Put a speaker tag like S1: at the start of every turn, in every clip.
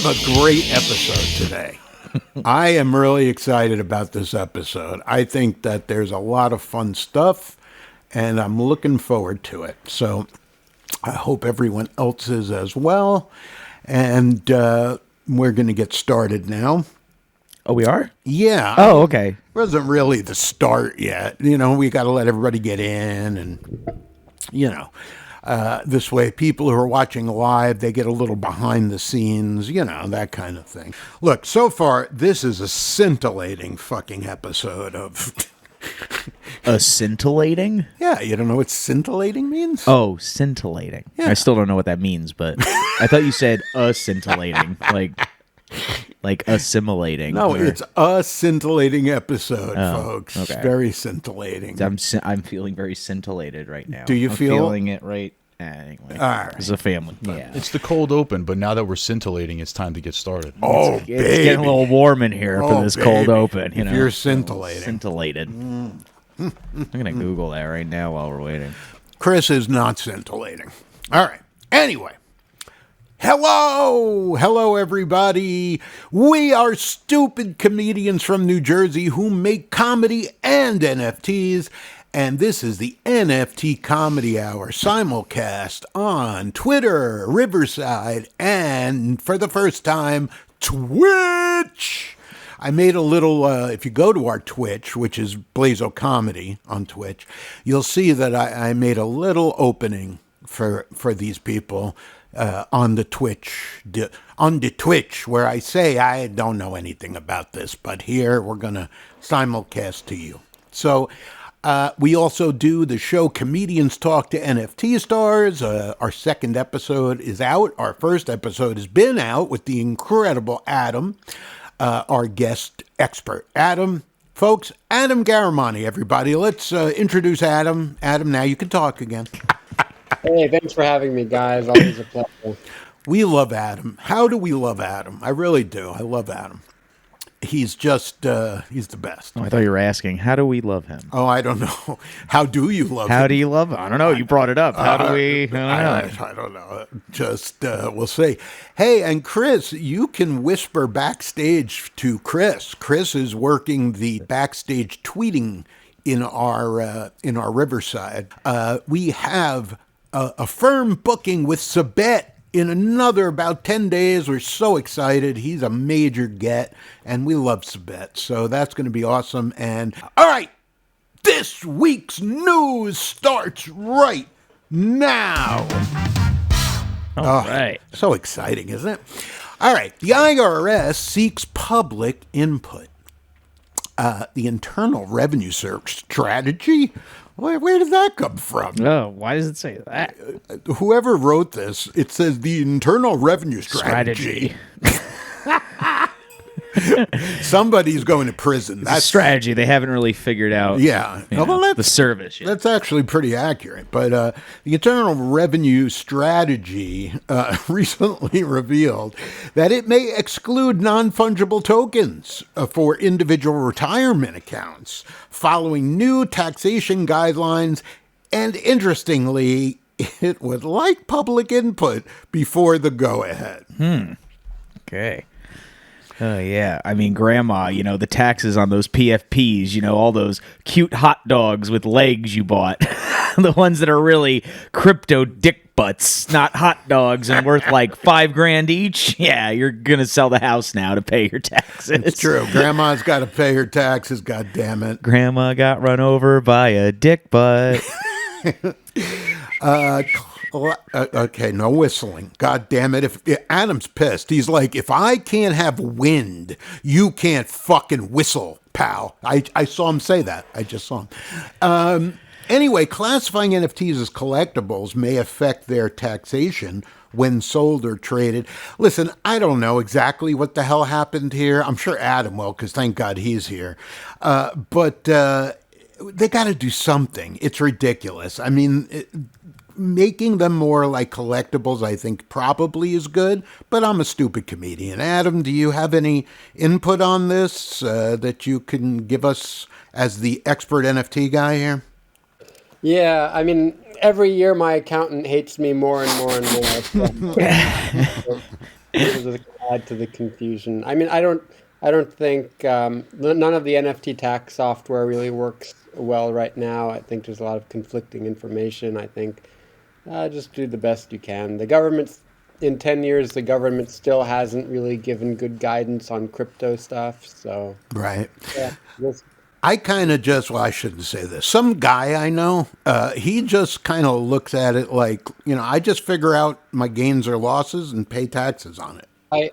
S1: have a great episode today. I am really excited about this episode. I think that there's a lot of fun stuff, and I'm looking forward to it. So I hope everyone else is as well. And we're going to get started now.
S2: Oh, we are?
S1: Yeah.
S2: Oh, okay.
S1: It wasn't really the start yet. You know, we got to let everybody get in and, you know. This way, people who are watching live, they get a little behind the scenes, you know, that kind of thing. Look, so far, this is a scintillating fucking episode of...
S2: A scintillating?
S1: Yeah, you don't know what scintillating means?
S2: Oh, scintillating. Yeah. I still don't know what that means, but I thought you said scintillating, like assimilating.
S1: No, it's a scintillating episode, folks.
S2: Okay.
S1: Very scintillating.
S2: I'm feeling very scintillated right now.
S1: Do you
S2: I'm
S1: feel?
S2: Feeling it right? Anyway,
S1: right.
S2: It's a family. Yeah.
S3: It's the cold open, but now that we're scintillating, it's time to get started.
S1: Oh,
S2: It's getting a little warm in here for this cold open. You know,
S1: you're scintillating.
S2: Scintillated. I'm gonna Google that right now while we're waiting.
S1: Chris is not scintillating. All right. Anyway. Hello, everybody. We are stupid comedians from New Jersey who make comedy and NFTs, and this is the NFT Comedy Hour simulcast on Twitter, Riverside, and for the first time, Twitch. I made a little, if you go to our Twitch, which is BLAZO Comedy on Twitch, you'll see that I made a little opening for these people. On the Twitch, where I say I don't know anything about this, but here we're going to simulcast to you. So we also do the show Comedians Talk to NFT Stars. Our second episode is out. Our first episode has been out with the incredible Adam, our guest expert. Adam, folks, Adam Garamani, everybody. Let's introduce Adam. Adam, now you can talk again.
S4: Hey, thanks for having me, guys. Always a pleasure.
S1: We love Adam. How do we love Adam? I really do. I love Adam. He's just, he's the best.
S2: Oh, I thought you were asking, how do we love him?
S1: Oh, I don't know. How do you love him?
S2: How do you love him? I don't know. You brought it up. How do we?
S1: I don't know. Just, we'll see. Hey, and Chris, you can whisper backstage to Chris. Chris is working the backstage tweeting in our Riverside. We have a firm booking with Sabet in another about 10 days. We're so excited. He's a major get, and we love Sabet. So that's going to be awesome. And all right, this week's news starts right now.
S2: All right.
S1: So exciting, isn't it? All right. The IRS seeks public input. The Internal Revenue Service strategy? Where did that come from?
S2: Oh, why does it say that?
S1: Whoever wrote this, it says the Internal Revenue Strategy. Somebody's going to prison.
S2: That's a strategy. They haven't really figured out the service yet.
S1: That's actually pretty accurate. But the Internal Revenue Strategy recently revealed that it may exclude non-fungible tokens for individual retirement accounts following new taxation guidelines. And interestingly, it would like public input before the go-ahead.
S2: Okay. Oh, yeah. I mean, Grandma, you know, the taxes on those PFPs, you know, all those cute hot dogs with legs you bought. The ones that are really crypto dick butts, not hot dogs and worth like $5,000 each. Yeah, you're going to sell the house now to pay your taxes.
S1: It's true. Grandma's got to pay her taxes, God damn it.
S2: Grandma got run over by a dick butt.
S1: Okay, no whistling. God damn it. If Adam's pissed. He's like, if I can't have wind, you can't fucking whistle, pal. I saw him say that. I just saw him. Anyway, classifying NFTs as collectibles may affect their taxation when sold or traded. Listen, I don't know exactly what the hell happened here. I'm sure Adam will, because thank God he's here. But they got to do something. It's ridiculous. I mean, making them more like collectibles, I think, probably is good, but I'm a stupid comedian. Adam, do you have any input on this that you can give us as the expert NFT guy here?
S4: Yeah, I mean, every year my accountant hates me more and more and more. It'll just add to the confusion. I mean, I don't think none of the NFT tax software really works well right now. I think there's a lot of conflicting information. I think just do the best you can. The government, in 10 years, the government still hasn't really given good guidance on crypto stuff. So,
S1: Right.
S4: yeah, just
S1: I kind of just, well, I shouldn't say this. Some guy I know, he just kind of looks at it like, I just figure out my gains or losses and pay taxes on it.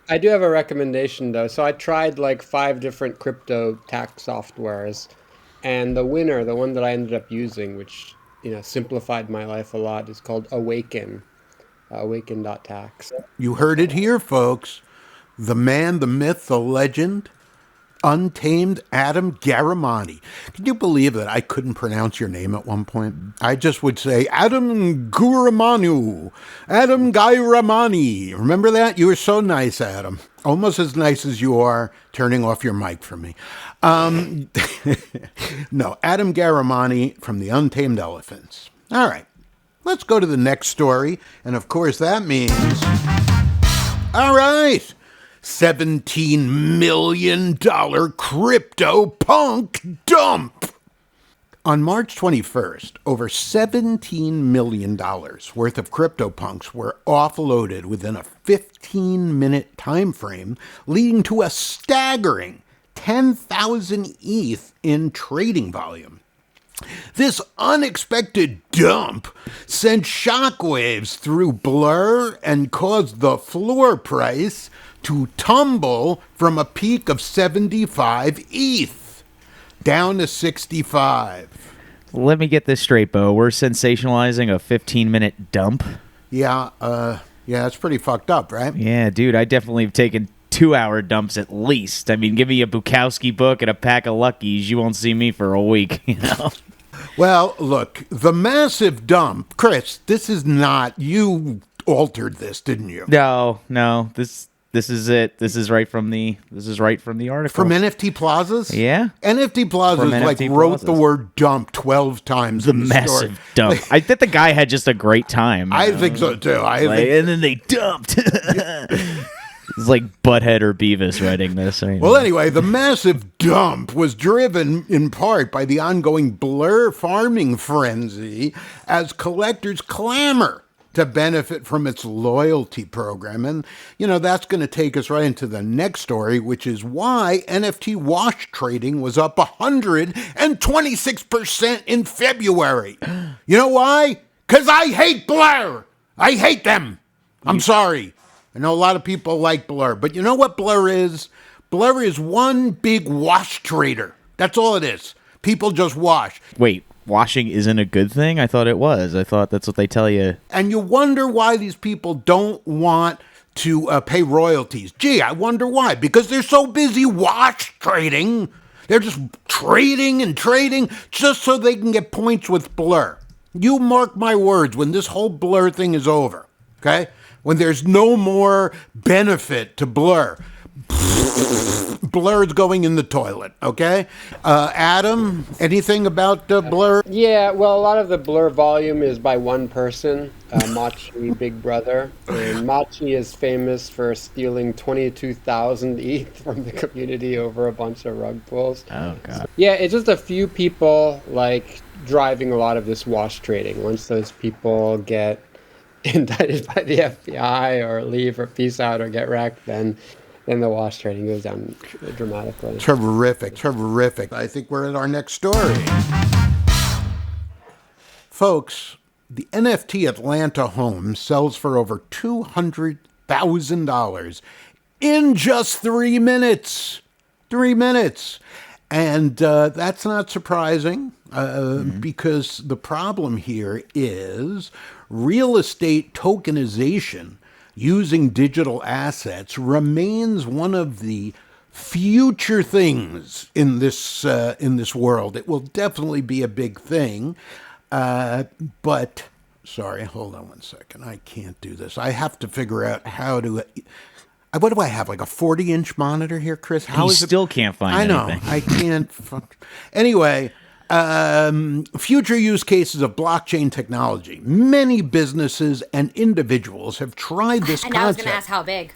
S4: I do have a recommendation though. So I tried like 5 different crypto tax softwares, and the winner, the one that I ended up using, which simplified my life a lot, is called Awaken. Awaken.tax.
S1: You heard it here, folks. The man, the myth, the legend, Untamed Adam Garamani. Can you believe that I couldn't pronounce your name at one point? I just would say Adam Guramanu, Adam Gairamani. Remember that? You were so nice, Adam. Almost as nice as you are turning off your mic for me. No, Adam Garamani from the Untamed Elephants. All right, let's go to the next story. And of course, that means, all right, $17 million CryptoPunk dump. On March 21st, over $17 million worth of CryptoPunks were offloaded within a 15-minute time frame, leading to a staggering 10,000 ETH in trading volume. This unexpected dump sent shockwaves through Blur and caused the floor price to tumble from a peak of 75 ETH down to 65.
S2: Let me get this straight, Bo. We're sensationalizing a 15-minute dump.
S1: Yeah, it's pretty fucked up, right?
S2: Yeah, dude, I definitely have taken 2-hour dumps at least. I mean, give me a Bukowski book and a pack of Luckies. You won't see me for a week,
S1: Well, look, the massive dump, Chris, this is not, you altered this, didn't you?
S2: No, this is it. This is right from the article.
S1: From NFT Plazas?
S2: Yeah.
S1: NFT Plazas
S2: From
S1: like
S2: NFT
S1: wrote
S2: Plazas.
S1: the word dump 12 times
S2: The
S1: in the
S2: massive
S1: story.
S2: dump. I think the guy had just a great time.
S1: I think so too.
S2: And then they dumped. It's like Butthead or Beavis writing this. Right
S1: Well,
S2: now.
S1: anyway, the massive dump was driven in part by the ongoing Blur farming frenzy as collectors clamor to benefit from its loyalty program. And, that's going to take us right into the next story, which is why NFT wash trading was up 126% in February. You know why? Because I hate Blur. I hate them. I'm sorry. I know a lot of people like Blur, but you know what Blur is? Blur is one big wash trader. That's all it is. People just wash.
S2: Wait, washing isn't a good thing? I thought it was. I thought that's what they tell you.
S1: And you wonder why these people don't want to pay royalties. Gee, I wonder why. Because they're so busy wash trading. They're just trading and trading just so they can get points with Blur. You mark my words, when this whole Blur thing is over, okay? When there's no more benefit to Blur, Blur is going in the toilet, okay? Adam, anything about Blur?
S4: Yeah, well, a lot of the Blur volume is by one person, Machi Big Brother. And Machi is famous for stealing 22,000 ETH from the community over a bunch of rug pulls.
S2: Oh, God.
S4: Yeah, it's just a few people, driving a lot of this wash trading. Once those people get indicted by the FBI or leave or peace out or get wrecked, then the wash trading goes down dramatically.
S1: Terrific. I think we're at our next story. Folks, the NFT Atlanta home sells for over $200,000 in just 3 minutes. 3 minutes. And that's not surprising because the problem here is real estate tokenization using digital assets remains one of the future things in this world. It will definitely be a big thing, but sorry, hold on one second. I can't do this. I have to figure out how to. What do I have? Like a 40-inch monitor here, Chris? How
S2: You
S1: is it?
S2: still can't find anything.
S1: I can't. Anyway. Future use cases of blockchain technology. Many businesses and individuals have tried this
S5: And I was
S1: concept.
S5: going to ask how big.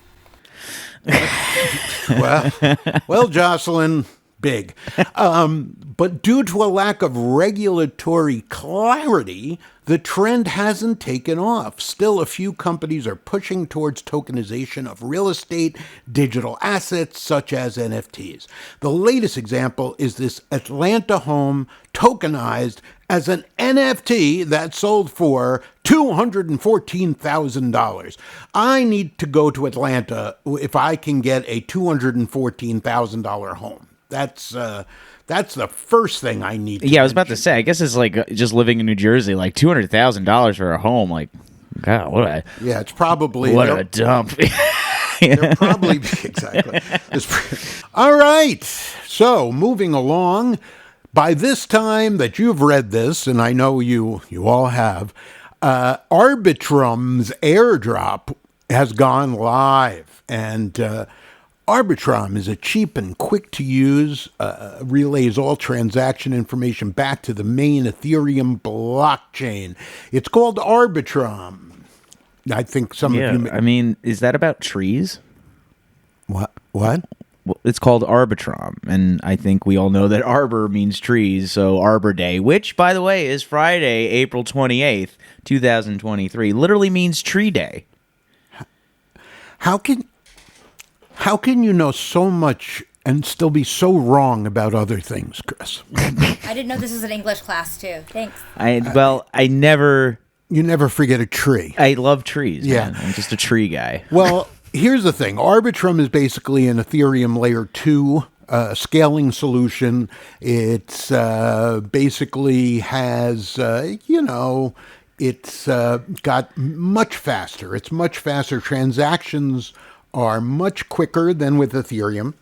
S1: Well, Jocelyn, big. But due to a lack of regulatory clarity, the trend hasn't taken off. Still, a few companies are pushing towards tokenization of real estate, digital assets such as NFTs. The latest example is this Atlanta home tokenized as an NFT that sold for $214,000. I need to go to Atlanta if I can get a $214,000 home. That's the first thing I need to
S2: Yeah, I was about to
S1: mention.
S2: say. I guess it's like just living in New Jersey, like $200,000 for a home. Like, God,
S1: Yeah, it's probably
S2: what a dump.
S1: they're probably exactly. All right. So moving along, by this time that you've read this, and I know you all have, Arbitrum's Airdrop has gone live, and Arbitrum is a cheap and quick to use, relays all transaction information back to the main Ethereum blockchain. It's called Arbitrum. I think some
S2: Yeah,
S1: of you.
S2: I mean, is that about trees?
S1: What?
S2: Well, it's called Arbitrum, and I think we all know that arbor means trees, so Arbor Day, which, by the way, is Friday, April 28th, 2023, literally means Tree Day.
S1: How can you know so much and still be so wrong about other things, Chris?
S5: I didn't know this was an English class too. Thanks.
S2: I never...
S1: You never forget a tree.
S2: I love trees,
S1: Yeah.
S2: man. I'm just a tree guy.
S1: Well, here's the thing. Arbitrum is basically an Ethereum layer 2 scaling solution. It's basically has, it's got much faster. It's much faster. Transactions are much quicker than with Ethereum.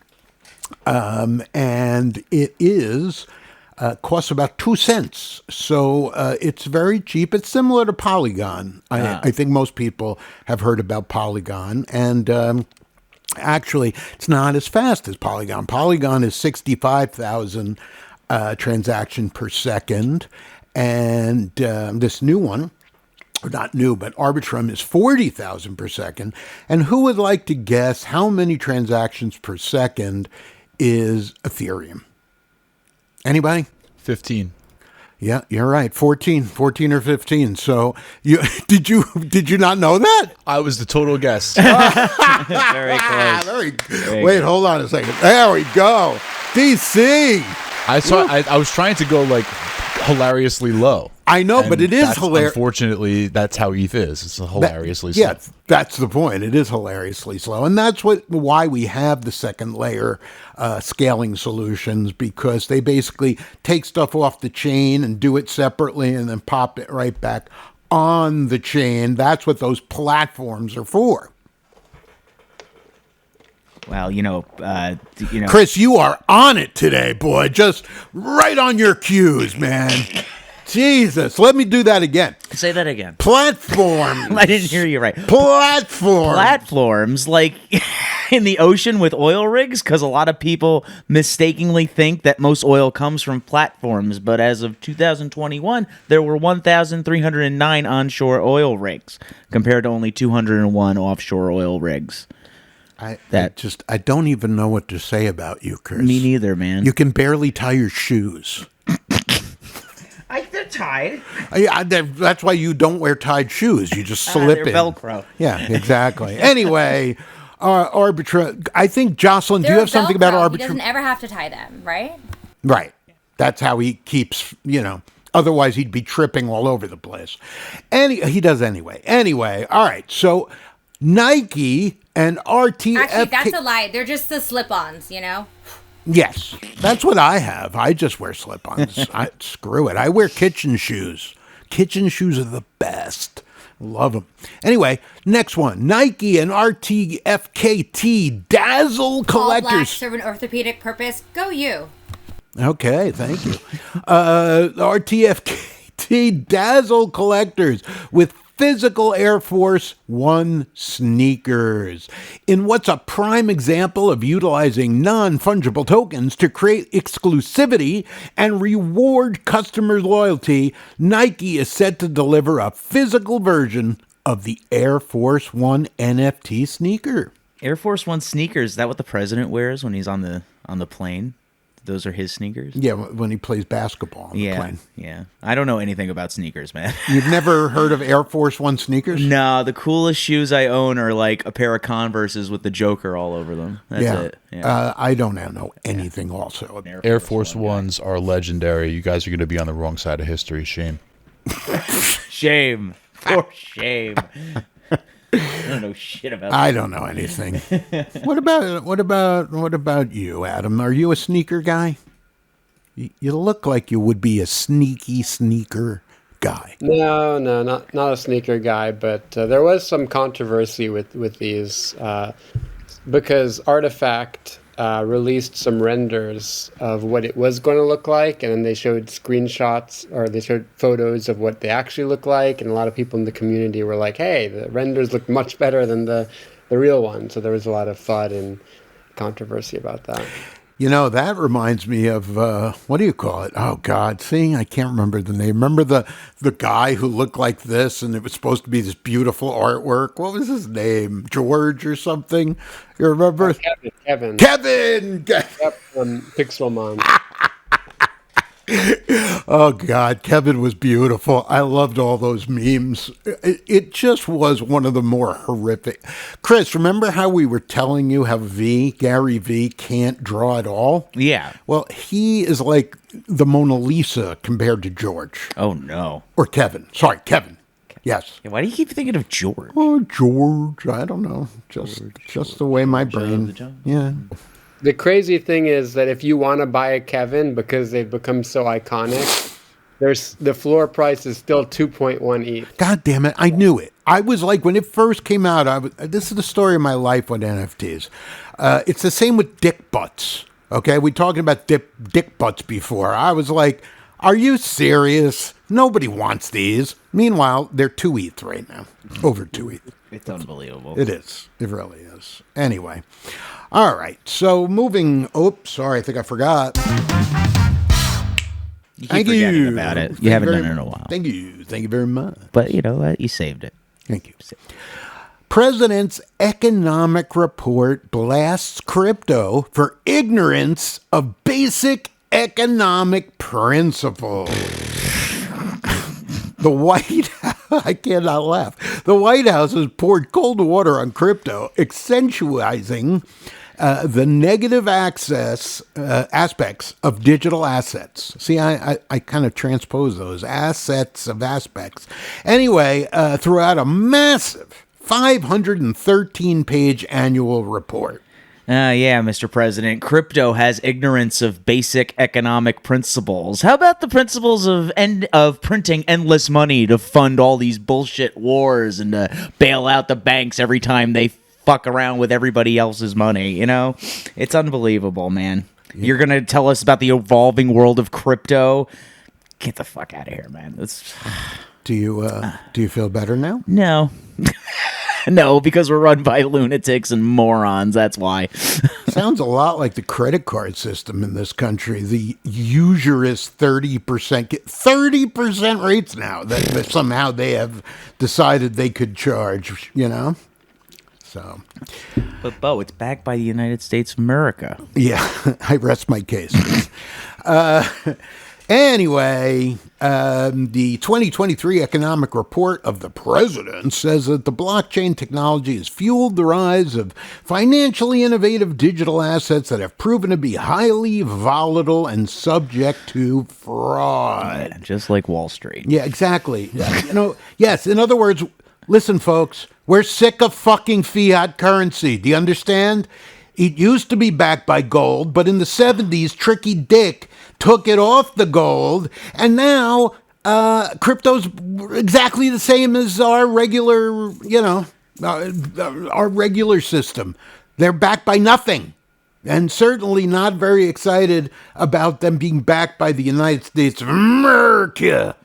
S1: And it is costs about 2 cents. So it's very cheap. It's similar to Polygon. I think most people have heard about Polygon. And actually, it's not as fast as Polygon. Polygon is 65,000 transaction per second. And this new one, or not new, but Arbitrum is 40,000 per second. And who would like to guess how many transactions per second is Ethereum? Anybody?
S3: 15.
S1: Yeah, you're right. 14 or 15. So did you not know that?
S3: I was the total guess.
S2: Very close.
S1: Wait, hold on a second. There we go. DC.
S3: I was trying to go like hilariously low.
S1: I know, but it is
S3: that's
S1: hilarious.
S3: Unfortunately, that's how ETH is. It's hilariously slow.
S1: Yeah, that's the point. It is hilariously slow, and that's why we have the second layer scaling solutions, because they basically take stuff off the chain and do it separately, and then pop it right back on the chain. That's what those platforms are for.
S2: Well,
S1: Chris, you are on it today, boy. Just right on your cues, man. Jesus, let me do that again.
S2: Say that again.
S1: Platform.
S2: I didn't hear you right.
S1: Platform.
S2: Platforms like in the ocean with oil rigs, because a lot of people mistakenly think that most oil comes from platforms, but as of 2021 there were 1,309 onshore oil rigs compared to only 201 offshore oil rigs.
S1: I don't even know what to say about you, Chris.
S2: Me neither, man.
S1: You can barely tie your shoes.
S2: They're tied.
S1: Yeah, that's why you don't wear tied shoes. You just slip
S2: They're
S1: in.
S2: Velcro.
S1: Yeah, exactly. Anyway, Arbitrum. I think, Jocelyn, do you have something about
S5: He
S1: Arbitrum?
S5: doesn't ever have to tie them, right?
S1: Right. That's how he keeps, otherwise he'd be tripping all over the place. He does anyway. Anyway, all right. So Nike and RTFKT.
S5: Actually, that's a lie. They're just the slip-ons,
S1: Yes, that's what I have. I just wear slip-ons. Screw it. I wear kitchen shoes. Kitchen shoes are the best. Love them. Anyway, next one. Nike and RTFKT Dazzle
S5: All black
S1: collectors.
S5: serve an orthopedic purpose. Go you.
S1: Okay, thank you. RTFKT Dazzle collectors with physical Air Force One sneakers. In what's a prime example of utilizing non-fungible tokens to create exclusivity and reward customers' loyalty, Nike is set to deliver a physical version of the Air Force One NFT sneaker.
S2: Air Force One sneakers. Is that what the president wears when he's on the plane? Those are his sneakers?
S1: Yeah, when he plays basketball on the plane.
S2: Yeah. I don't know anything about sneakers, man.
S1: You've never heard of Air Force One sneakers?
S2: No, the coolest shoes I own are like a pair of Converses with the Joker all over them. That's it. Yeah.
S1: I don't know anything also.
S3: Air Force Ones are legendary. You guys are going to be on the wrong side of history. Shame.
S2: Shame. For shame. I don't know shit about that.
S1: I don't know anything. What about you, Adam? Are you a sneaker guy? You look like you would be a sneaky sneaker guy.
S4: No, not a sneaker guy, but there was some controversy with these because Artifact released some renders of what it was going to look like, and then they showed screenshots or they showed photos of what they actually look like, and a lot of people in the community were like, hey, the renders look much better than the real one. So there was a lot of FUD and controversy about that.
S1: You know, that reminds me of, what do you call it? Oh, God. See, I can't remember the name. Remember the guy who looked like this and it was supposed to be this beautiful artwork? What was his name? George or something? You remember?
S4: Kevin.
S1: Kevin!
S4: Yep, Pixelmon.
S1: Oh, God. Kevin was beautiful. I loved all those memes. It just was one of the more horrific. Chris, remember how we were telling you how Gary V, can't draw at all?
S2: Yeah.
S1: Well, he is like the Mona Lisa compared to George.
S2: Oh, no.
S1: Or Kevin. Sorry, Kevin. Yes.
S2: Yeah, why do you keep thinking of George?
S1: Oh, George. I don't know. Just the way my brain. Yeah.
S4: The crazy thing is that if you want to buy a Kevin because they've become so iconic, the floor price is still 2.1 ETH.
S1: God damn it. I knew it. I was like, when it first came out, this is the story of my life with NFTs. It's the same with dick butts. Okay. We talking about dick butts before. I was like, are you serious? Nobody wants these. Meanwhile, they're 2 ETH right now. Over 2 ETH.
S2: It's unbelievable.
S1: It is. It really is. Anyway. All right. So moving. Oops. Sorry. I think I forgot.
S2: You keep forgetting about it. You haven't done it in a while.
S1: Thank you. Thank you very much.
S2: But you know what? You saved it.
S1: Thank you. President's economic report blasts crypto for ignorance of basic economic principles. The White House, I cannot laugh. The White House has poured cold water on crypto, accentuating the negative aspects of digital assets. See, I kind of transpose those assets of aspects. Anyway, throughout a massive 513-page annual report.
S2: Yeah, Mr. President, crypto has ignorance of basic economic principles. How about the principles of printing endless money to fund all these bullshit wars and to bail out the banks every time they fuck around with everybody else's money, you know? It's unbelievable, man. Yeah. You're going to tell us about the evolving world of crypto? Get the fuck out of here, man.
S1: Do you feel better now?
S2: No. No, because we're run by lunatics and morons. That's why.
S1: Sounds a lot like the credit card system in this country. The usurious 30% rates now that somehow they have decided they could charge, you know? So.
S2: But, Bo, it's backed by the United States of America.
S1: Yeah, I rest my case. Anyway, the 2023 economic report of the president says that the blockchain technology has fueled the rise of financially innovative digital assets that have proven to be highly volatile and subject to fraud.
S2: Yeah, just like Wall Street.
S1: Yeah, exactly. Yes, in other words, listen, folks, we're sick of fucking fiat currency. Do you understand? It used to be backed by gold, but in the 70s, Tricky Dick took it off the gold, and now crypto's exactly the same as our regular, our regular system. They're backed by nothing, and certainly not very excited about them being backed by the United States of America.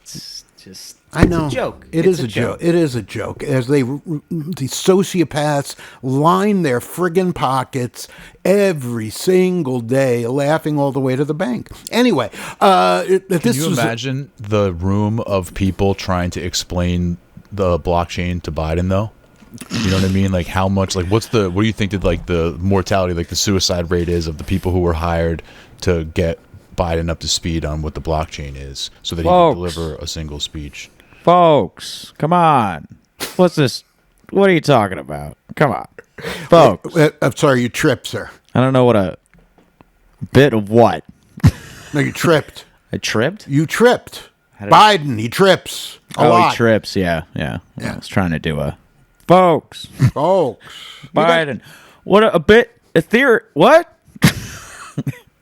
S2: It's just...
S1: I know.
S2: It's a joke.
S1: It is a joke. It is a joke. As the sociopaths line their friggin' pockets every single day, laughing all the way to the bank. Anyway,
S3: Can you imagine the room of people trying to explain the blockchain to Biden, though? You know what I mean? Like how much? Like what do you think that like the mortality, like the suicide rate is of the people who were hired to get Biden up to speed on what the blockchain is, so that he can deliver a single speech?
S2: Folks, come on. What's this? What are you talking about? Come on, folks.
S1: I'm sorry, you tripped, sir.
S2: I don't know what a bit of what.
S1: No, you tripped.
S2: I tripped?
S1: You tripped. Biden, he trips a lot.
S2: He trips. Yeah. I was trying to do a folks. Biden. What a bit a theory. What?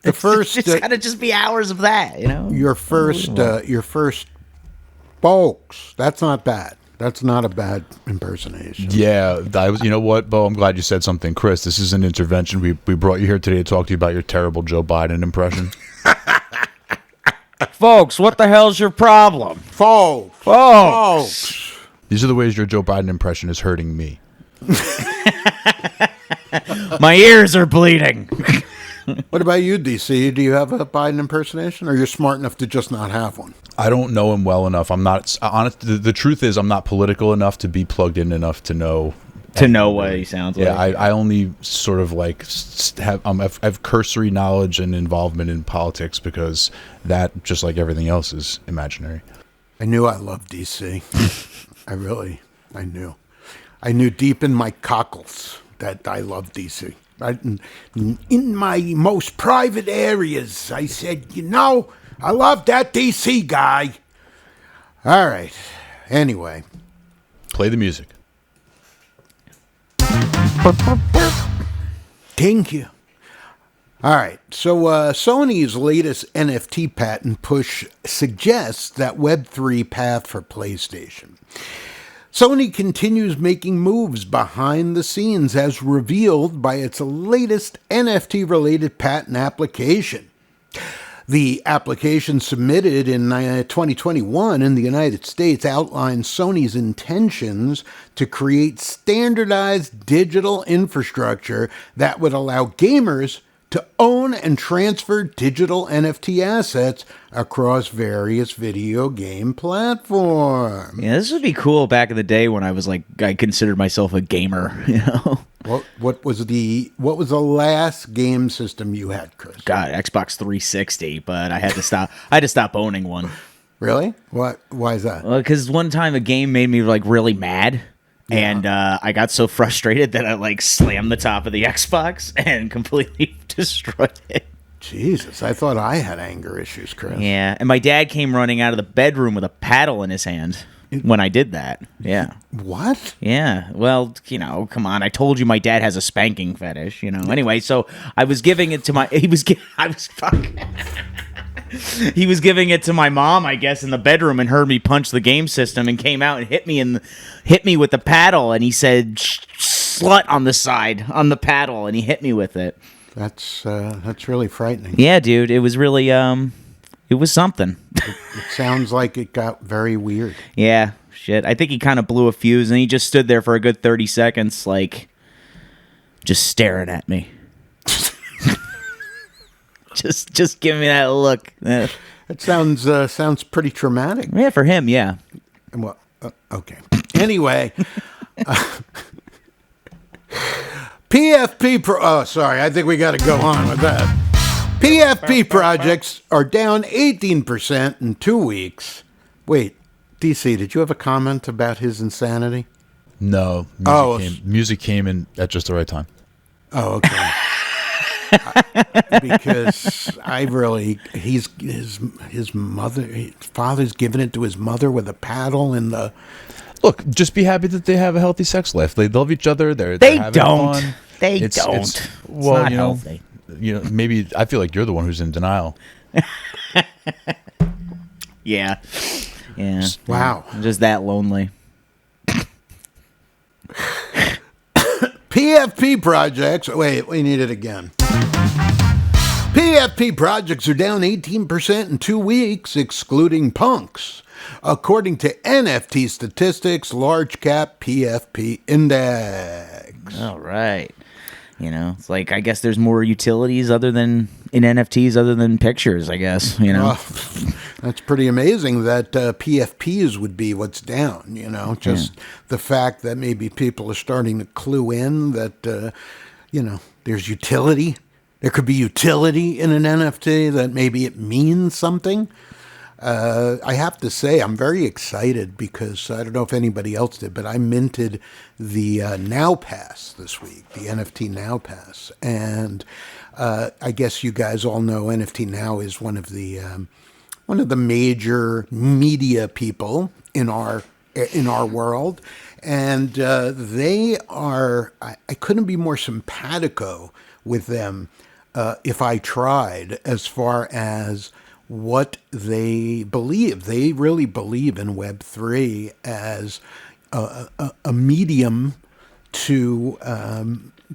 S1: The first.
S2: It's gotta just be hours of that, you know.
S1: Your first folks. That's not bad. That's not a bad impersonation.
S3: Yeah, you know what, Bo? I'm glad you said something. Chris, this is an intervention. We brought you here today to talk to you about your terrible Joe Biden impression.
S2: Folks, what the hell's your problem?
S1: Folks.
S3: These are the ways your Joe Biden impression is hurting me.
S2: My ears are bleeding.
S1: What about you, DC? Do you have a Biden impersonation, or you're smart enough to just not have one?
S3: I don't know him well enough. I'm not honest. The truth is, I'm not political enough to be plugged in enough to know
S2: what he sounds like.
S3: Yeah, I only sort of like have cursory knowledge and involvement in politics because that, just like everything else, is imaginary.
S1: I knew I loved DC. I knew. I knew deep in my cockles that I loved DC. In my most private areas, I said, I love that DC guy. All right. Anyway.
S3: Play the music.
S1: Thank you. All right. So Sony's latest NFT patent push suggests that Web3 path for PlayStation. Sony continues making moves behind the scenes as revealed by its latest NFT-related patent application. The application submitted in 2021 in the United States outlines Sony's intentions to create standardized digital infrastructure that would allow gamers to own and transfer digital NFT assets across various video game platforms.
S2: Yeah, this would be cool back in the day when I considered myself a gamer, you know.
S1: What was the last game system you had, Chris?
S2: God, Xbox 360, but I had to stop. I had to stop owning one.
S1: Really? What? Why is that?
S2: Well, because one time a game made me really mad, and I got so frustrated that I slammed the top of the Xbox and completely destroyed it.
S1: Jesus, I thought I had anger issues, Chris.
S2: Yeah, and my dad came running out of the bedroom with a paddle in his hand when I did that. Yeah.
S1: What?
S2: Yeah. Well, come on. I told you my dad has a spanking fetish, Anyway, so I was giving it to my he was giving it to my mom, I guess, in the bedroom, and heard me punch the game system and came out and hit me with the paddle, and he said slut on the side on the paddle, and he hit me with it.
S1: That's really frightening.
S2: Yeah, dude, it was really it was something.
S1: It sounds like it got very weird.
S2: Yeah, shit. I think he kind of blew a fuse, and he just stood there for a good 30 seconds, just staring at me. just give me that look.
S1: It sounds pretty traumatic.
S2: Yeah, for him, yeah.
S1: Well, okay. Anyway, PFP sorry, I think we got to go on with that. PFP projects are down 18% in 2 weeks. Wait, DC, did you have a comment about his insanity?
S3: No. Music came in at just the right time.
S1: Oh, okay. Because his father's giving it to his mother with a paddle in the.
S3: Look, just be happy that they have a healthy sex life. They love each other. They're having
S2: don't.
S3: Fun.
S2: They don't.
S3: It's not
S2: healthy.
S3: Maybe I feel like you're the one who's in denial.
S2: Yeah.
S1: Wow.
S2: I'm just that lonely.
S1: PFP projects. Wait, we need it again. PFP projects are down 18% in 2 weeks, excluding punks, according to NFT Statistics Large Cap PFP Index.
S2: All right. It's I guess there's more utilities in NFTs other than pictures, I guess,
S1: That's pretty amazing that PFPs would be what's down, just the fact that maybe people are starting to clue in that, there's utility. There could be utility in an NFT, that maybe it means something. I have to say, I'm very excited because I don't know if anybody else did, but I minted the Now Pass this week, the NFT Now Pass. And I guess you guys all know NFT Now is one of the major media people in our world. And they are, I couldn't be more simpatico with them if I tried, as far as what they believe. They really believe in Web3 as a medium to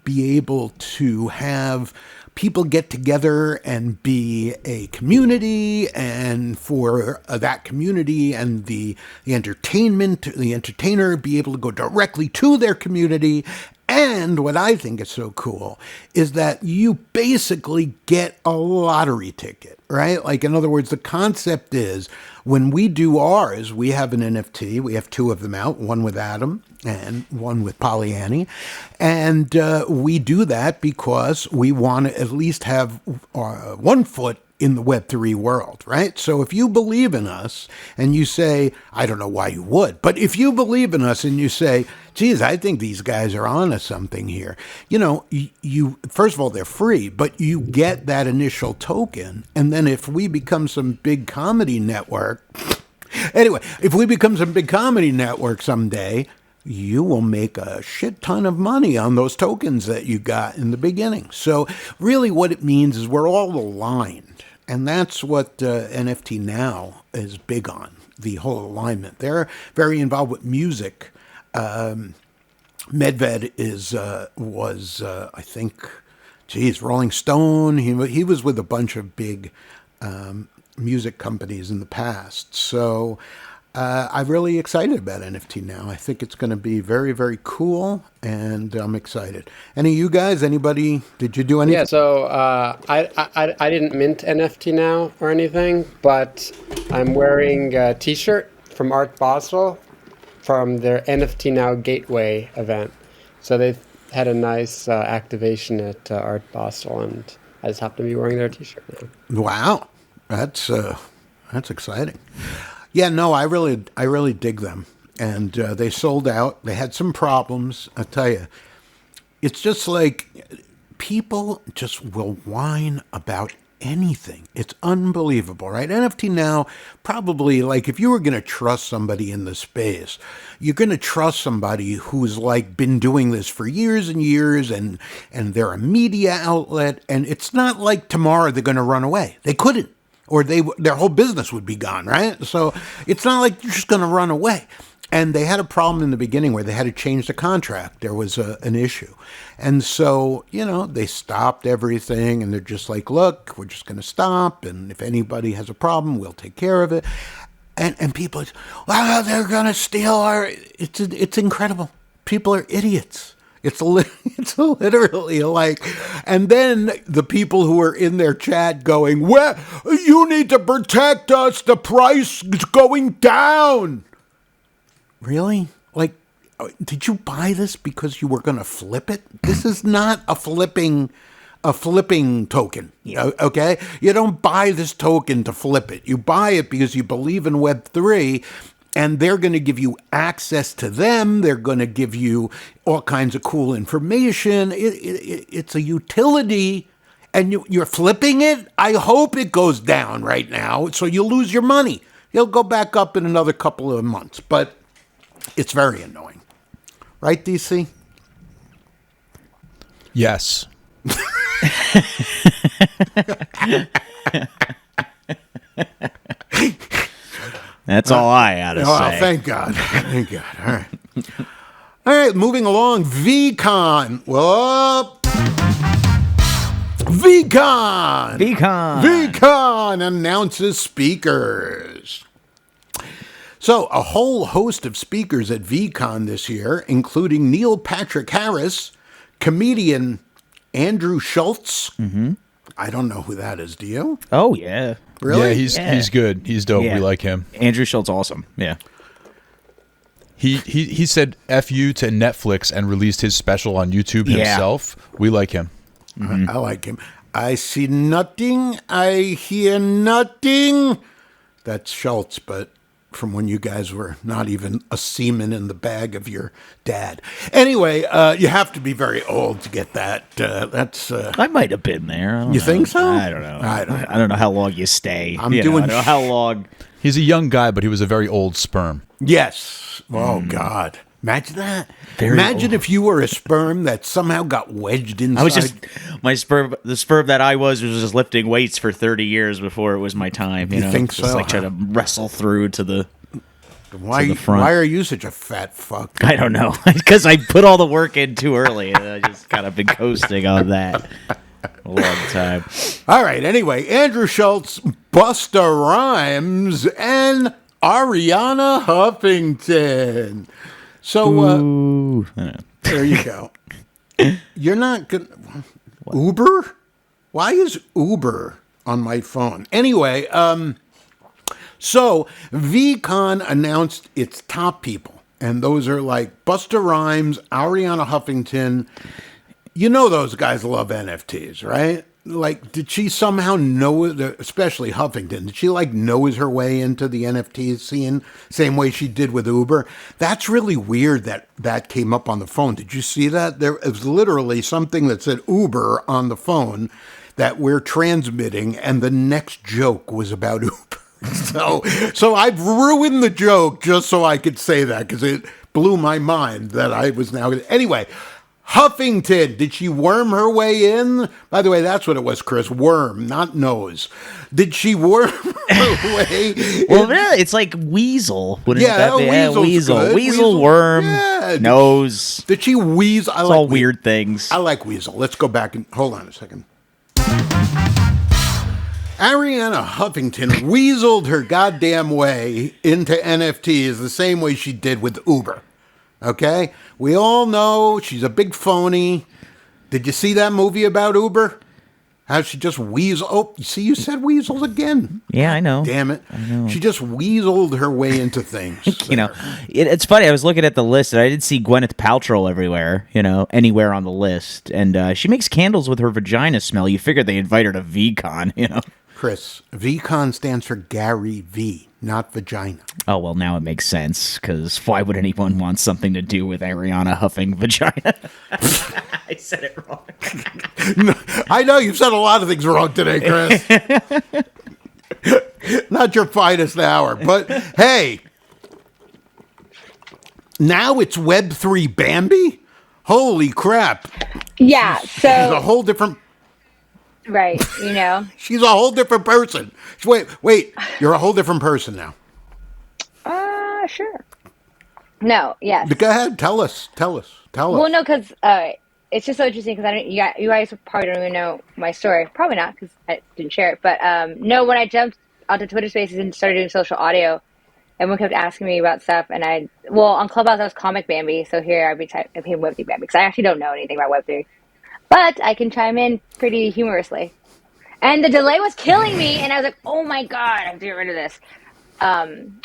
S1: be able to have people get together and be a community, and for that community and the entertainer be able to go directly to their community. And what I think is so cool is that you basically get a lottery ticket, right? Like, in other words, the concept is when we do ours, we have an NFT. We have two of them out, one with Adam and one with Pollyanny. And we do that because we want to at least have 1 foot in the Web3 world, right? So if you believe in us and you say, I don't know why you would, but if you believe in us and you say, geez, I think these guys are onto something here, you first of all, they're free, but you get that initial token. And then if we become some big comedy network, if we become some big comedy network someday, you will make a shit ton of money on those tokens that you got in the beginning. So really what it means is we're all aligned. And that's what NFT Now is big on, the whole alignment. They're very involved with music. Medved was I think, Rolling Stone. He was with a bunch of big music companies in the past. So I'm really excited about NFT Now. I think it's going to be very, very cool, and I'm excited. Any of you guys, anybody, did you do anything?
S4: Yeah, so I didn't mint NFT Now or anything, but I'm wearing a t-shirt from Art Basel from their NFT Now Gateway event. So they've had a nice activation at Art Basel, and I just happen to be wearing their t-shirt now.
S1: Wow, that's exciting. Yeah, no, I really dig them. And they sold out. They had some problems. I'll tell you, it's just like people just will whine about anything. It's unbelievable, right? NFT Now, probably, like, if you were going to trust somebody in the space, you're going to trust somebody who's like been doing this for years and years, and they're a media outlet. And it's not like tomorrow they're going to run away. They couldn't. Or their whole business would be gone, right? So it's not like you're just going to run away. And they had a problem in the beginning where they had to change the contract. There was an issue. And so, they stopped everything, and they're just like, look, we're just going to stop. And if anybody has a problem, we'll take care of it. And people, wow, they're going to steal our... It's incredible. People are idiots. It's literally like, and then the people who are in their chat going, well, you need to protect us. The price is going down. Really? Like, did you buy this because you were going to flip it? This is not a flipping token. Okay. You don't buy this token to flip it. You buy it because you believe in Web3. And they're going to give you access to them. They're going to give you all kinds of cool information. It's a utility, and you're flipping it. I hope it goes down right now, so you'll lose your money. It'll go back up in another couple of months, but it's very annoying. Right, DC?
S3: Yes.
S2: That's all I had to say.
S1: Oh, thank God. Thank God. All right. All right, moving along. VCon. Whoa. VCon announces speakers. So, a whole host of speakers at VCon this year, including Neil Patrick Harris, comedian Andrew Schultz, I don't know who that is. Do you?
S2: Oh yeah.
S1: Really?
S3: Yeah, he's good. He's dope.
S2: Yeah.
S3: We like him.
S2: Andrew Schultz, awesome. Yeah.
S3: He said F you to Netflix and released his special on YouTube himself. We like him.
S1: I like him. I see nothing. I hear nothing. That's Schultz, but from when you guys were not even a semen in the bag of your dad. Anyway, you have to be very old to get that. That's.
S2: I might have been there. I don't know.
S1: Think so?
S2: I don't know. I don't know how long you stay.
S1: I'm
S2: I
S1: doing
S2: don't know how long.
S3: He's a young guy, but he was a very old sperm.
S1: Yes. Oh God. Imagine that. Imagine if you were a sperm that somehow got wedged inside.
S2: I was just the sperm that I was just lifting weights for 30 years before it was my time. You know?
S1: think
S2: just
S1: so,
S2: like trying to wrestle through to the.
S1: Why?
S2: the front.
S1: Why are you such a fat fuck?
S2: I don't know, because I put all the work in too early, and I just kind of been coasting on that a long time.
S1: All right. Anyway, Andrew Schultz, Busta Rhymes, and Ariana Huffington. So
S2: Ooh.
S1: there you go. You're not good. Uber? Why is Uber on my phone? Anyway, so VCon announced its top people, and those are like Busta Rhymes, Ariana Huffington. You know those guys love NFTs, right? Like, did she somehow know, especially Huffington, did she like nose her way into the NFT scene same way she did with Uber? That's really weird that came up on the phone. Did you see that? There was literally something that said Uber on the phone that we're transmitting, and the next joke was about Uber. So I've ruined the joke just so I could say that because it blew my mind that I was now. Anyway, Huffington, did she worm her way in? By the way, that's what it was, Chris. Worm, not nose. Did she worm her way in?
S2: Well, really, it's like weasel. Wouldn't that be?
S1: Weasel's good.
S2: Weasel, worm, nose.
S1: Did she weasel?
S2: It's all weird things.
S1: I like weasel. Let's go back and hold on a second. Ariana Huffington weaseled her goddamn way into NFTs the same way she did with Uber. Okay? We all know she's a big phony. Did you see that movie about Uber? How she just weasel. Oh, see, you said weasels again.
S2: Yeah, I know.
S1: Damn it. I know. She just weaseled her way into things.
S2: You know, it's funny. I was looking at the list, and I did see Gwyneth Paltrow everywhere, anywhere on the list. And she makes candles with her vagina smell. You figure they invite her to VCon,
S1: Chris, VCon stands for Gary V, not vagina.
S2: Oh, well, now it makes sense, because why would anyone want something to do with Ariana huffing vagina? I said it wrong.
S1: No, I know you've said a lot of things wrong today, Chris. Not your finest hour, but hey, now it's Web3 Bambi? Holy crap.
S6: Yeah,
S1: She's a whole different...
S6: Right,
S1: She's a whole different person. Wait, you're a whole different person now.
S6: Sure. No, yes.
S1: Go ahead, tell us.
S6: Well, no, because it's just so interesting because you guys probably don't even know my story. Probably not because I didn't share it. But no, when I jumped onto Twitter Spaces and started doing social audio, everyone kept asking me about stuff. And on Clubhouse, I was Comic Bambi. So here I became Web3 Bambi because I actually don't know anything about Web3. But I can chime in pretty humorously. And the delay was killing me, and I was like, "Oh my god, I have to get rid of this."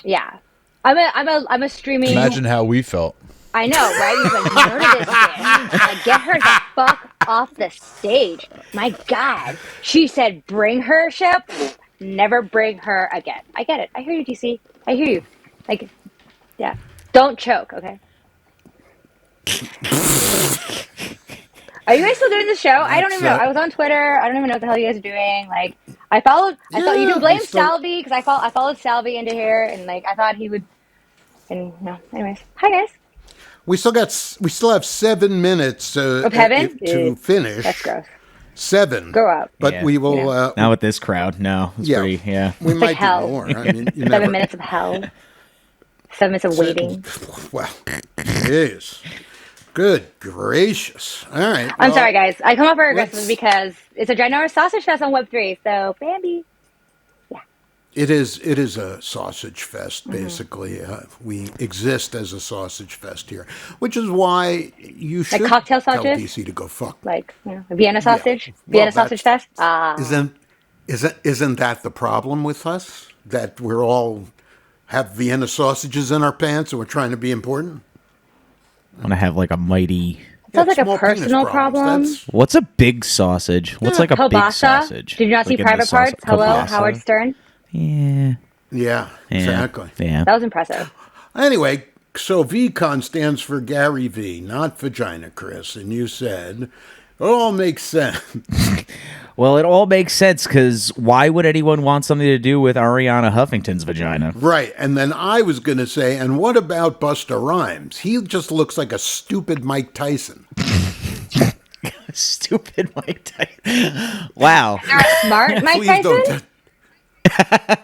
S6: Yeah, I'm a streaming.
S3: Imagine how we felt.
S6: I know, right? He's like, murder this bitch. Like, get her the fuck off the stage. My god. She said, "Bring her, Shep." Never bring her again. I get it. I hear you, DC. I hear you. Like, yeah. Don't choke, okay? Are you guys still doing the show? I don't even know. I was on Twitter. I don't even know what the hell you guys are doing. Like, I thought you can blame Salvi because I followed Salvi into here, and like I thought he would. And no, anyways, hi guys.
S1: We still have 7 minutes
S6: of heaven
S1: to finish.
S6: That's gross.
S1: 7.
S6: Grow up.
S1: But we will.
S2: Not with this crowd. No, it's pretty. Yeah,
S1: we might
S6: like hell.
S1: do more. I mean,
S6: 7 minutes of hell. 7 minutes of waiting.
S1: Well, it is. Good gracious. All right.
S6: I'm sorry, guys. I come off very aggressively because it's a ginormous sausage fest on Web3. So, Bambi. Yeah.
S1: It is a sausage fest, basically. We exist as a sausage fest here, which is why you should
S6: cocktail
S1: tell
S6: sausage?
S1: DC to go fuck.
S6: Like, Vienna
S1: Yeah.
S6: sausage?
S1: Well,
S6: Vienna sausage fest?
S1: isn't that the problem with us? That we're all have Vienna sausages in our pants and we're trying to be important?
S2: I want to have like a mighty.
S6: Sounds like a
S1: small penis
S6: personal
S1: problems.
S6: problem.
S1: That's-
S2: What's a big sausage? What's like a big
S6: Kielbasa?
S2: sausage?
S6: Did you not see
S2: Like in the
S6: Private Parts? Hello,
S2: kielbasa?
S6: Howard Stern?
S2: Yeah.
S1: yeah, exactly.
S2: Yeah.
S6: That was impressive.
S1: Anyway, so VCon stands for Gary V, not vagina, Chris. And you said, it all makes sense.
S2: Well, it all makes sense because why would anyone want something to do with Ariana Huffington's vagina?
S1: Right. And then I was going to say, and what about Busta Rhymes? He just looks like a stupid Mike Tyson.
S2: Stupid Mike Tyson. Wow.
S6: Smart Mike
S1: Please
S6: Tyson?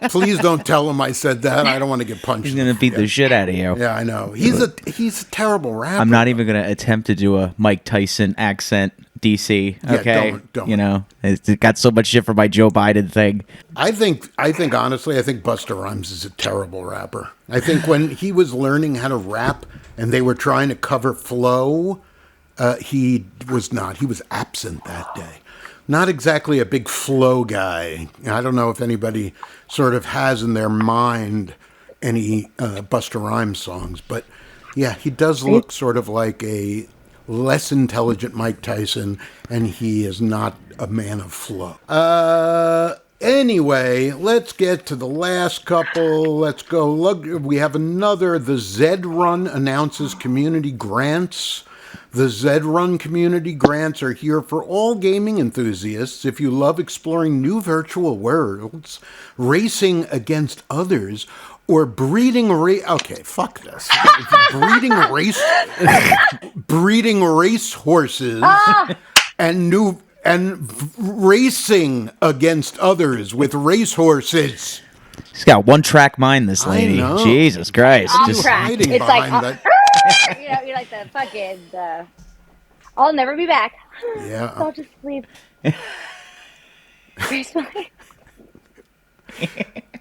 S1: please don't tell him I said that. I don't want to get punched.
S2: He's gonna beat the shit out of you.
S1: Yeah, I know. He's a terrible rapper.
S2: I'm not even gonna attempt to do a Mike Tyson accent, DC. Okay,
S1: don't.
S2: You know, it got so much shit for my Joe Biden thing.
S1: I think honestly, I think Busta Rhymes is a terrible rapper. I think when he was learning how to rap and they were trying to cover flow, he was not. He was absent that day. Not exactly a big flow guy. I don't know if anybody sort of has in their mind any Busta Rhymes songs, but yeah, he does look sort of like a less intelligent Mike Tyson, and he is not a man of flow. Anyway, let's get to the last couple. Let's go. Look, we have another. The Zed Run announces community grants. The Zed Run community grants are here for all gaming enthusiasts. If you love exploring new virtual worlds, racing against others, or okay, fuck this. breeding race horses and racing against others with racehorses.
S2: She's got one track mind, this lady.
S1: I know.
S2: Jesus Christ.
S6: On
S2: Just-
S6: track.
S1: hiding
S6: It's like,
S1: behind that.
S6: you're like the fucking, I'll never be back.
S1: Yeah.
S6: I'll just leave. Gracefully.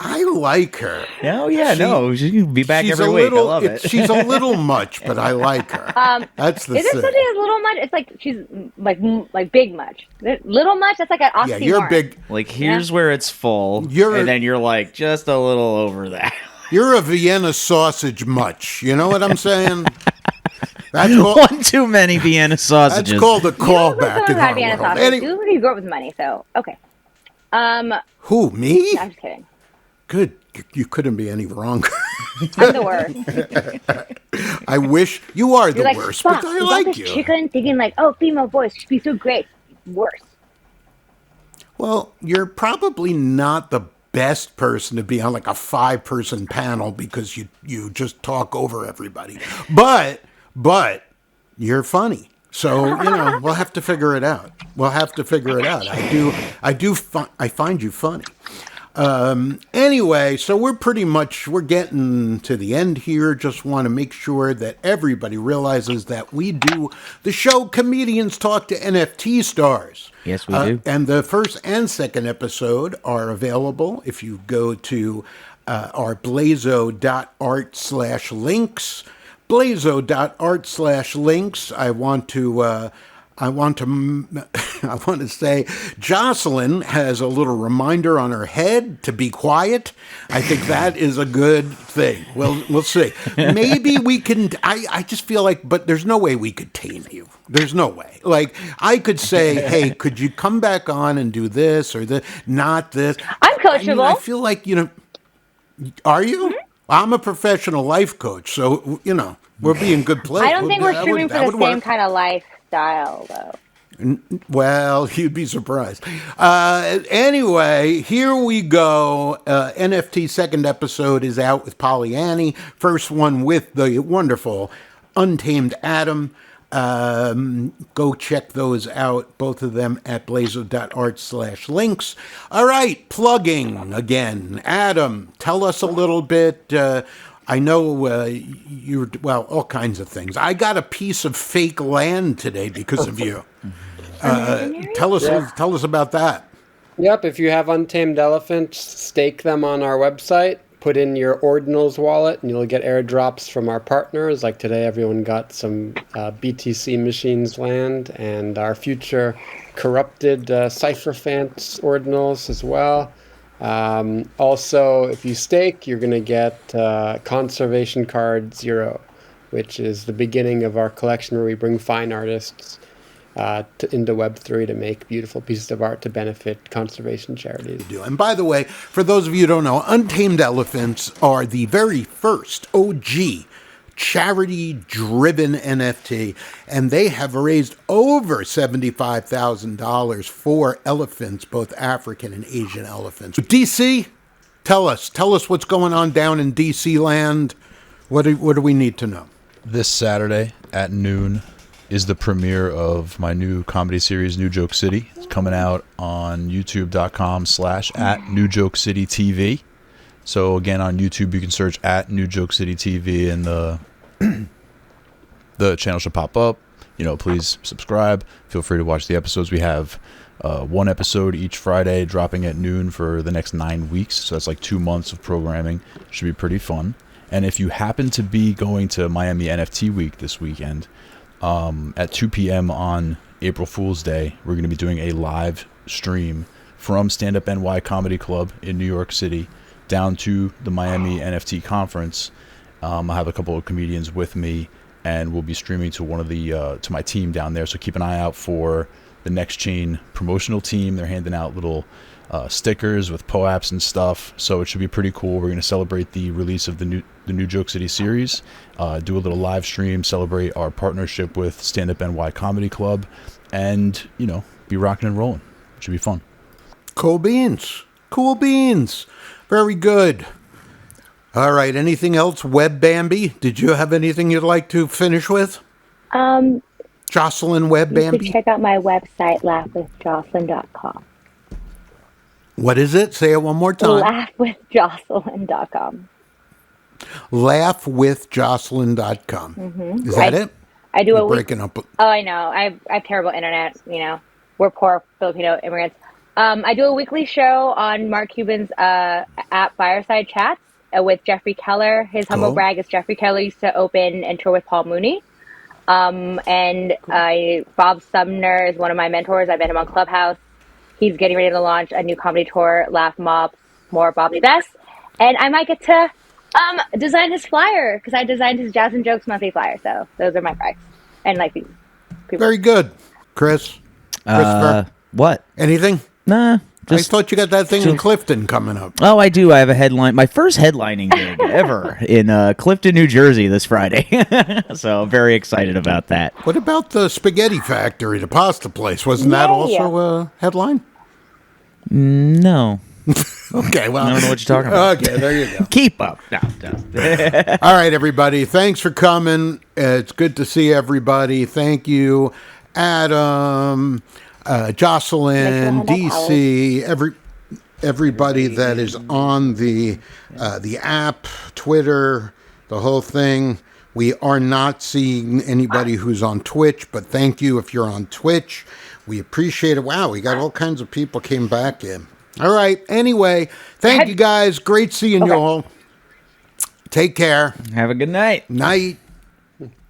S1: I like her.
S2: Oh, yeah, no. She can be back
S1: She's
S2: every
S1: a
S2: week.
S1: little.
S2: I love it.
S1: She's a little much, but I like her. That's the
S6: Is it
S1: thing.
S6: something as little much? It's like she's like big much. Little much? That's like an oxymoron.
S1: Yeah, you're big.
S2: Like, here's where it's full,
S1: You're-
S2: and then you're like, just a little over that.
S1: You're a Vienna sausage much. You know what I'm saying? That's called,
S2: One too many Vienna sausages.
S1: that's called a
S6: You look
S1: callback
S6: like
S1: in
S6: someone
S1: our
S6: had Vienna
S1: world.
S6: sausage. You grew up with money, so okay.
S1: Who, me?
S6: I'm just kidding.
S1: Good. You couldn't be any wronger.
S6: I'm the worst.
S1: I wish you are the
S6: You're like,
S1: worst,
S6: fuck,
S1: but I
S6: we got
S1: like
S6: this
S1: you.
S6: chicken thinking like, oh, female voice should be so great. Worse.
S1: Well, you're probably not the best person to be on like a 5-person panel because you just talk over everybody. But you're funny. So, we'll have to figure it out. I find you funny. Anyway, so we're getting to the end here. Just want to make sure that everybody realizes that we do the show Comedians Talk to NFT Stars.
S2: Yes, we do.
S1: And the first and second episode are available if you go to our blazo.art/links. blazo.art/links. I want to say Jocelyn has a little reminder on her head to be quiet. I think that is a good thing. Well, we'll see. Maybe we can. I just feel like, but there's no way we could tame you. There's no way. Like I could say, hey, could you come back on and do this or not this?
S6: I'm coachable.
S1: I feel like Are you? Mm-hmm. I'm a professional life coach, so we're being good players.
S6: I don't think we're shooting for the same kind of lifestyle, though.
S1: Well, you'd be surprised. Anyway, here we go. NFT second episode is out with Pollyanny. First one with the wonderful Untamed Adam. Go check those out, both of them at blazo.art/links. All right, plugging again. Adam, tell us a little bit. I know all kinds of things. I got a piece of fake land today because of you. Tell us about that.
S4: Yep, if you have untamed elephants, stake them on our website, put in your ordinals wallet, and you'll get airdrops from our partners. Like today, everyone got some BTC Machines land, and our future corrupted Cypherfants ordinals as well. Also, if you stake, you're going to get Conservation Card 0, which is the beginning of our collection where we bring fine artists into Web3 to make beautiful pieces of art to benefit conservation charities.
S1: And by the way, for those of you who don't know, Untamed Elephants are the very first OG charity-driven NFT, and they have raised over $75,000 for elephants, both African and Asian elephants. DC, tell us what's going on down in DC land. What do we need to know?
S3: This Saturday at noon is the premiere of my new comedy series, New Joke City. It's coming out on youtube.com/@NewJokeCityTV. So again, on YouTube, you can search @NewJokeCityTV, and the channel should pop up. Please subscribe. Feel free to watch the episodes. We have one episode each Friday dropping at noon for the next 9 weeks. So that's like 2 months of programming. Should be pretty fun. And if you happen to be going to Miami NFT Week this weekend, at 2 p.m. on April Fool's Day, we're going to be doing a live stream from Stand Up NY Comedy Club in New York City down to the Miami NFT conference. I'll have a couple of comedians with me, and we'll be streaming to to my team down there. So keep an eye out for the Next Chain promotional team. They're handing out little stickers with POAPs and stuff, so it should be pretty cool. We're going to celebrate the release of the New Joke City series, do a little live stream, celebrate our partnership with Stand Up NY Comedy Club, and be rocking and rolling. It should be fun.
S1: Cool beans. Very good. All right, anything else? Web Bambi, did you have anything you'd like to finish with? Jocelyn Web
S6: You
S1: Bambi?
S6: should check out my website, laughwithjocelyn.com.
S1: What is it? Say it one more time.
S6: Laughwithjocelyn.com.
S1: Laughwithjocelyn.com.
S6: Mm-hmm.
S1: Is that it?
S6: I do
S1: You're
S6: a week.
S1: breaking up.
S6: Oh, I know. I have terrible internet. We're poor Filipino immigrants. I do a weekly show on Mark Cuban's app Fireside Chats with Jeffrey Keller. His humble brag is Jeffrey Keller used to open and tour with Paul Mooney. Bob Sumner is one of my mentors. I met him on Clubhouse. He's getting ready to launch a new comedy tour, Laugh Mob, More Bobby Best. And I might get to design his flyer, because I designed his Jazz and Jokes monthly flyer. So those are my brags. And like these people.
S1: Very good. Christopher?
S2: What?
S1: Anything?
S2: Nah.
S1: I thought you got that thing in Clifton coming up.
S2: Oh, I do. I have a headline. My first headlining gig ever in Clifton, New Jersey this Friday. So I'm very excited about that.
S1: What about the Spaghetti Factory, the pasta place? Wasn't that also a headline?
S2: No.
S1: Okay, well.
S2: I don't know what you're talking about.
S1: Okay, there you go.
S2: Keep up. No.
S1: All right, everybody. Thanks for coming. It's good to see everybody. Thank you, Adam, Jocelyn, DC, everybody that is on the app, Twitter, the whole thing. We are not seeing anybody who's on Twitch, but thank you if you're on Twitch. We appreciate it. Wow, we got all kinds of people came back in. All right. Anyway, thank you guys. Great seeing you all. Take care.
S2: Have a good night.
S1: Night.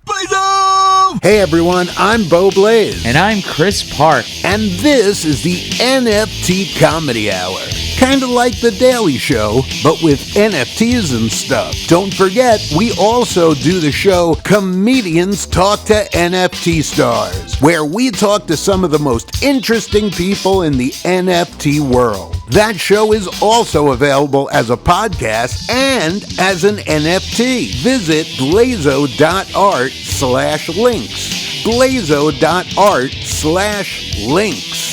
S1: BLAZO! Hey everyone, I'm Bo Blaze.
S2: And I'm Chris Park.
S1: And this is the NFT Comedy Hour. Kind of like The Daily Show, but with NFTs and stuff. Don't forget, we also do the show Comedians Talk to NFT Stars, where we talk to some of the most interesting people in the NFT world. That show is also available as a podcast and as an NFT. Visit blazo.art/links. blazo.art/links.